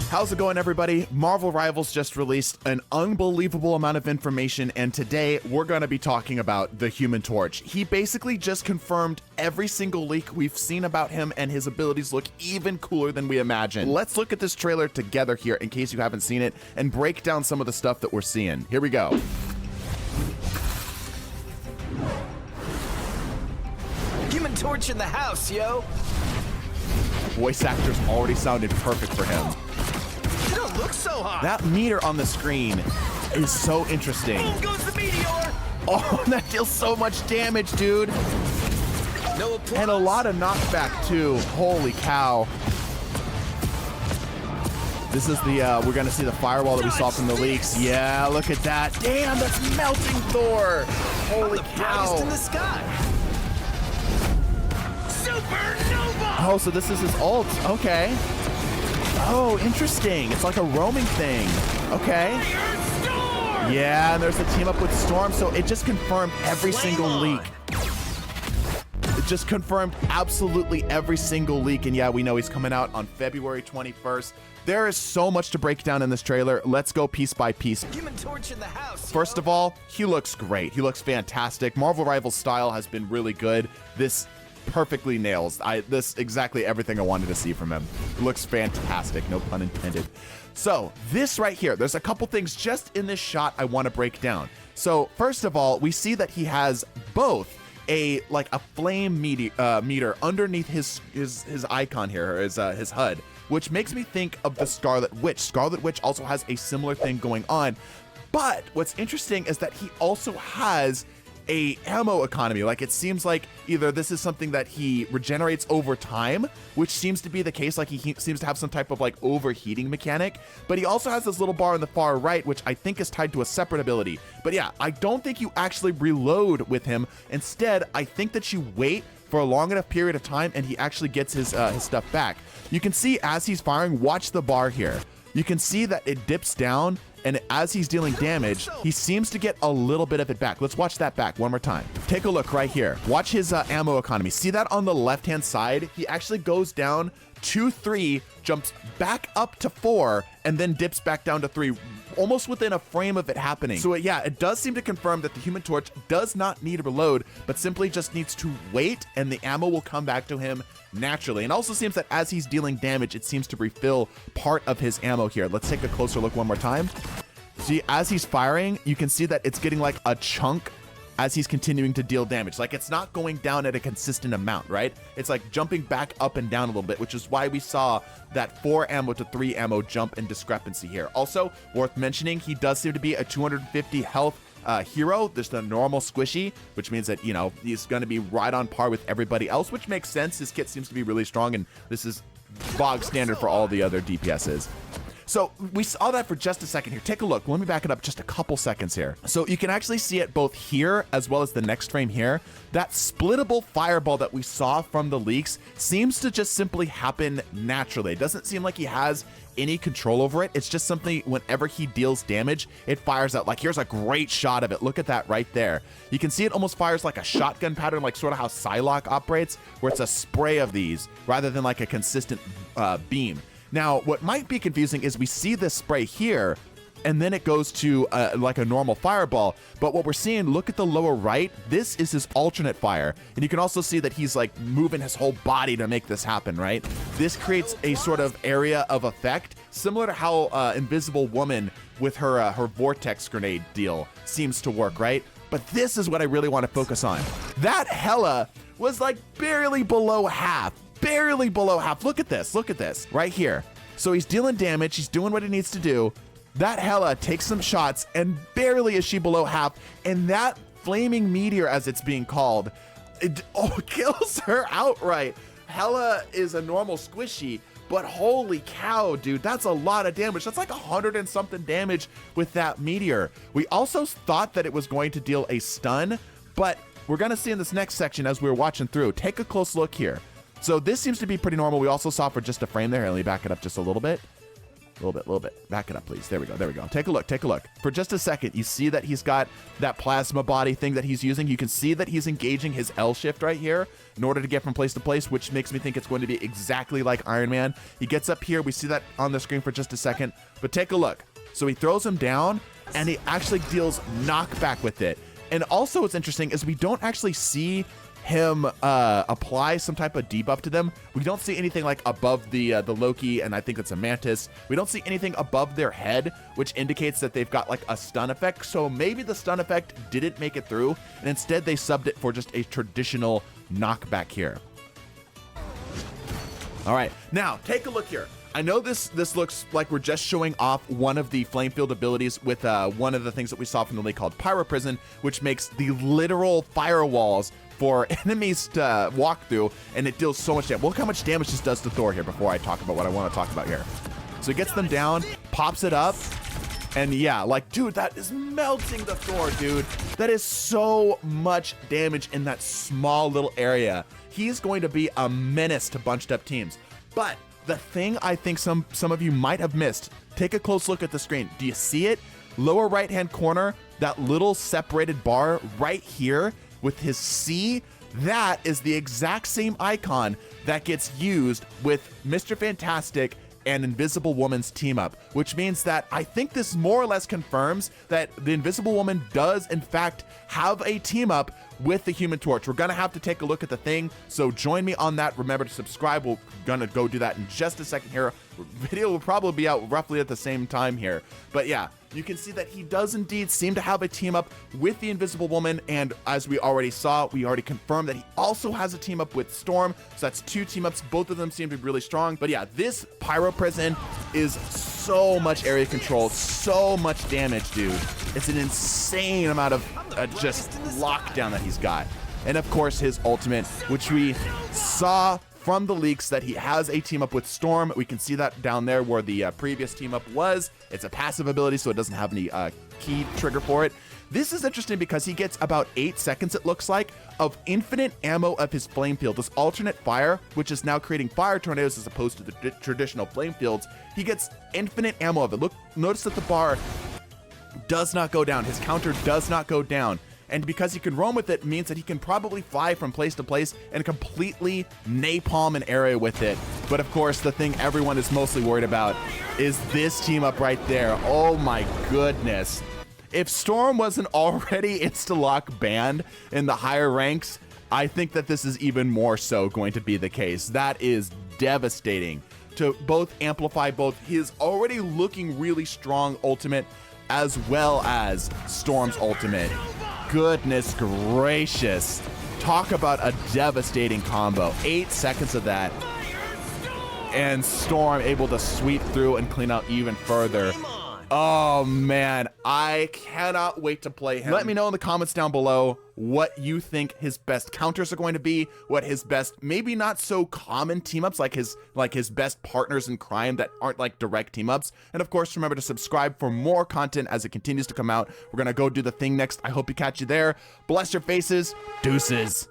How's it going, everybody? Marvel Rivals just released an unbelievable amount of information, and today we're going to be talking about the Human Torch. He basically just confirmed every single leak we've seen about him, and his abilities look even cooler than we imagined. Let's look at this trailer together here in case you haven't seen it and break down some of the stuff that we're seeing. Here we go. Human Torch in the house, yo! Voice actors already sounded perfect for him. You don't look so hot! That meter on the screen is so interesting. Boom goes the meteor! Oh, that deals so much damage, dude. No applause. And a lot of knockback, too. Holy cow. This is the, we're gonna see the firewall that we saw from the leaks. Yeah, look at that. Damn, that's melting Thor. Holy cow. Brightest in the sky. Supernova! Oh, so this is his ult. Okay. Oh, interesting. It's like a roaming thing. Okay. Yeah, and there's a team up with Storm, so it just confirmed every single leak. It just confirmed absolutely every single leak, and yeah, we know he's coming out on February 21st. There is so much to break down in this trailer. Let's go piece by piece. Human Torch in the house. First of all, he looks great. He looks fantastic. Marvel Rivals style has been really good. This perfectly nails this exactly everything I wanted to see from him. It looks fantastic, no pun intended. So this right here, there's a couple things just in this shot I want to break down. So first of all, we see that he has both a flame meter underneath his icon here, or his HUD, which makes me think of the Scarlet Witch. Scarlet Witch also has a similar thing going on, but what's interesting is that he also has a ammo economy. Like, it seems like either this is something that he regenerates over time, which seems to be the case, like he seems to have some type of like overheating mechanic, but he also has this little bar on the far right, which I think is tied to a separate ability. But yeah, I don't think you actually reload with him. Instead, I think that you wait for a long enough period of time and he actually gets his stuff back. You can see as he's firing, watch the bar here. You can see that it dips down, and as he's dealing damage, he seems to get a little bit of it back. Let's watch that back one more time. Take a look right here. Watch his ammo economy. See that on the left-hand side? He actually goes down to 3, jumps back up to 4, and then dips back down to 3, almost within a frame of it happening. So yeah, it does seem to confirm that the Human Torch does not need to reload, but simply just needs to wait, and the ammo will come back to him naturally. And also seems that as he's dealing damage, it seems to refill part of his ammo here. Let's take a closer look one more time. See, as he's firing, you can see that it's getting like a chunk as he's continuing to deal damage. Like, it's not going down at a consistent amount, right? It's like jumping back up and down a little bit, which is why we saw that 4 ammo to 3 ammo jump in discrepancy here. Also, worth mentioning, he does seem to be a 250 health hero. There's the normal squishy, which means that, you know, he's going to be right on par with everybody else, which makes sense. His kit seems to be really strong, and this is bog standard for all the other DPSs. So we saw that for just a second here. Take a look. Let me back it up just a couple seconds here. So you can actually see it both here as well as the next frame here. That splittable fireball that we saw from the leaks seems to just simply happen naturally. It doesn't seem like he has any control over it. It's just something whenever he deals damage, it fires out. Like, here's a great shot of it. Look at that right there. You can see it almost fires like a shotgun pattern, like sort of how Psylocke operates, where it's a spray of these rather than like a consistent beam. Now, what might be confusing is we see this spray here, and then it goes to like a normal fireball. But what we're seeing, look at the lower right, this is his alternate fire. And you can also see that he's like moving his whole body to make this happen, right? This creates a sort of area of effect, similar to how Invisible Woman with her vortex grenade deal seems to work, right? But this is what I really want to focus on. That Hela was like barely below half. Barely below half. Look at this right here. So he's dealing damage, he's doing what he needs to do. That Hela takes some shots, and barely is she below half, and that flaming meteor, as it's being called, it kills her outright. Hela is a normal squishy, but holy cow, dude, that's a lot of damage. That's like 100 and something damage with that meteor. We also thought that it was going to deal a stun, but we're gonna see in this next section as we were watching through. Take a close look here. So this seems to be pretty normal. We also saw for just a frame there. Let me back it up just a little bit. A little bit. Back it up, please. There we go. Take a look. For just a second, you see that he's got that plasma body thing that he's using. You can see that he's engaging his L shift right here in order to get from place to place, which makes me think it's going to be exactly like Iron Man. He gets up here. We see that on the screen for just a second, but take a look. So he throws him down, and he actually deals knockback with it. And also what's interesting is we don't actually see him apply some type of debuff to them. We don't see anything like above the Loki, and I think it's a Mantis. We don't see anything above their head, which indicates that they've got like a stun effect. So maybe the stun effect didn't make it through, and instead they subbed it for just a traditional knockback here. All right, now take a look here. I know this looks like we're just showing off one of the flame field abilities with one of the things that we saw from the league called Pyro Prison, which makes the literal firewalls for enemies to walk through, and it deals so much damage. Look how much damage this does to Thor here before I talk about what I want to talk about here. So he gets them down, pops it up, and yeah, like, dude, that is melting the Thor, dude. That is so much damage in that small little area. He's going to be a menace to bunched up teams. But the thing I think some of you might have missed, take a close look at the screen. Do you see it? Lower right-hand corner, that little separated bar right here with his C, that is the exact same icon that gets used with Mr. Fantastic and Invisible Woman's team up, which means that I think this more or less confirms that the Invisible Woman does in fact have a team up with the Human Torch. We're gonna have to take a look at the thing, so join me on that. Remember to subscribe. We're gonna go do that in just a second here. Video will probably be out roughly at the same time here, but yeah, you can see that he does indeed seem to have a team up with the Invisible Woman, and as we already saw, we already confirmed that he also has a team up with Storm, so that's 2 team ups. Both of them seem to be really strong, but yeah, this Pyro Prison is so much area control, so much damage, dude. It's an insane amount of just lockdown that he's got. And of course, his ultimate, which we saw from the leaks that he has a team up with Storm. We can see that down there where the previous team up was. It's a passive ability, so it doesn't have any key trigger for it. This is interesting because he gets about 8 seconds, it looks like, of infinite ammo of his flame field. This alternate fire, which is now creating fire tornadoes as opposed to the traditional flame fields, he gets infinite ammo of it. Look, notice that the bar does not go down. His counter does not go down. And because he can roam with it means that he can probably fly from place to place and completely napalm an area with it. But of course, the thing everyone is mostly worried about is this team up right there. Oh my goodness. If Storm wasn't already insta-lock banned in the higher ranks, I think that this is even more so going to be the case. That is devastating to both amplify both his already looking really strong ultimate as well as Storm's ultimate. Goodness gracious. Talk about a devastating combo. 8 seconds of that. And Storm able to sweep through and clean out even further. Oh man, I cannot wait to play him. Let me know in the comments down below what you think his best counters are going to be, what his best, maybe not so common team ups, like his best partners in crime that aren't like direct team ups. And of course, remember to subscribe for more content as it continues to come out. We're gonna go do the thing next. I hope to catch you there. Bless your faces. Deuces.